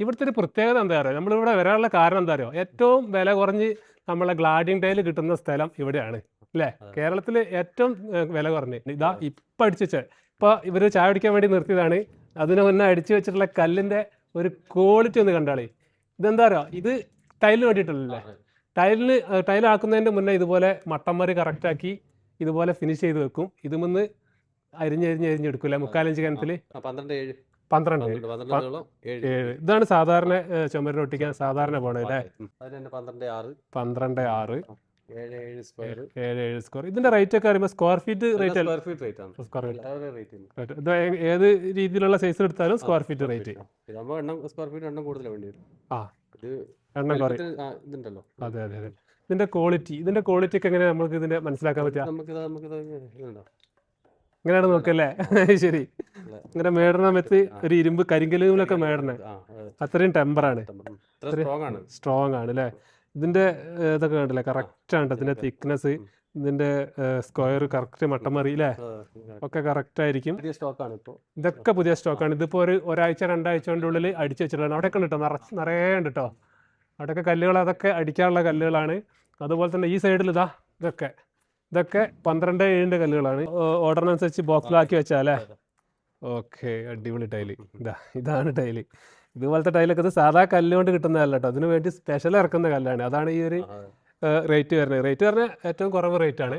ഇവിടുത്തെ ഒരു പ്രത്യേകത എന്താ പറയുക, നമ്മളിവിടെ വരാനുള്ള കാരണം എന്താ അറിയോ, ഏറ്റവും വില കുറഞ്ഞ് നമ്മളെ ഗ്ലാഡിയൻ ടൈൽ കിട്ടുന്ന സ്ഥലം ഇവിടെയാണ് അല്ലേ? കേരളത്തിൽ ഏറ്റവും വില കുറഞ്ഞ് ഇതാ ഇപ്പം അടിച്ചു വെച്ചത്. ഇപ്പോൾ ഇവർ ചായ കുടിക്കാൻ വേണ്ടി നിർത്തിയതാണ്. അതിന് മുന്നേ അടിച്ചു വെച്ചിട്ടുള്ള കല്ലിൻ്റെ ഒരു ക്വാളിറ്റി ഒന്ന് കണ്ടാളേ. ഇതെന്താ പറയുക, ഇത് ടൈലിന് വേണ്ടിയിട്ടുള്ളല്ലേ. ടൈലാക്കുന്നതിൻ്റെ മുന്നേ ഇതുപോലെ മട്ടന്മാർ കറക്റ്റാക്കി ഇതുപോലെ ഫിനിഷ് ചെയ്ത് വെക്കും. ഇതുമെന്ന് അരിഞ്ഞെടുക്കൂല 3/4 കനത്തിൽ 12 7. ഇതാണ് സാധാരണ ചുമരിന് ഒട്ടിക്കാൻ സാധാരണ പോണത് അല്ലേ? 12/6 7 സ്ക്വയർ. ഇതിന്റെ റേറ്റ് ഒക്കെ അറിയുമ്പോൾ സ്ക്വയർ ഫീറ്റ് റേറ്റ് ഇത് ഏത് രീതിയിലുള്ള സൈസ് എടുത്താലും സ്ക്വയർ ഫീറ്റ് റേറ്റ്. എണ്ണം കുറയും. അതെ അതെ അതെ. ഇതിന്റെ ക്വാളിറ്റി ഒക്കെ എങ്ങനെ നമുക്ക് ഇതിന്റെ മനസ്സിലാക്കാൻ പറ്റുക? ഇങ്ങനെയാണ് നോക്കല്ലേ? ശരി. ഇങ്ങനെ മേടണ മെത്ത് ഒരു ഇരുമ്പ് കരിങ്കല്ലിലൊക്കെ മേടണേ അത്രയും ടെമ്പറാണ്, സ്ട്രോങ് ആണ് അല്ലേ? ഇതിന്റെ ഇതൊക്കെ കണ്ടില്ലേ, കറക്റ്റ് ആണ് ഇതിന്റെ തിക്നെസ്, ഇതിന്റെ സ്ക്വയർ കറക്റ്റ് മട്ടമറി അല്ലേ, ഒക്കെ കറക്റ്റ് ആയിരിക്കും. ഇതൊക്കെ പുതിയ സ്റ്റോക്കാണ്. ഇതിപ്പോ ഒരാഴ്ച 2 ആഴ്ച ഉള്ളിൽ അടിച്ചു വെച്ചിട്ടാണ്. അവിടെയൊക്കെ ഉണ്ട് കേട്ടോ, നിറയെ ഉണ്ട് കേട്ടോ. അവിടെയൊക്കെ കല്ലുകൾ, അതൊക്കെ അടിക്കാനുള്ള കല്ലുകളാണ്. അതുപോലെ തന്നെ ഈ സൈഡിൽ ഇതൊക്കെ 12/7 കല്ലുകളാണ്. ഓർഡറിനനുസരിച്ച് ബോക്സിലാക്കി വെച്ചാലേ. ഓക്കെ, അടിപൊളി ടൈല്. ഇതാണ് ടൈല്. ഇതുപോലത്തെ ടൈലൊക്കെ ഇത് സാധാ കല്ലുകൊണ്ട് കിട്ടുന്നതല്ല കേട്ടോ, അതിന് വേണ്ടി സ്പെഷ്യൽ ഇറക്കുന്ന കല്ലാണ്. അതാണ് ഈ ഒരു റേറ്റ് വരുന്നത്. ഏറ്റവും കുറവ് റേറ്റ് ആണ്.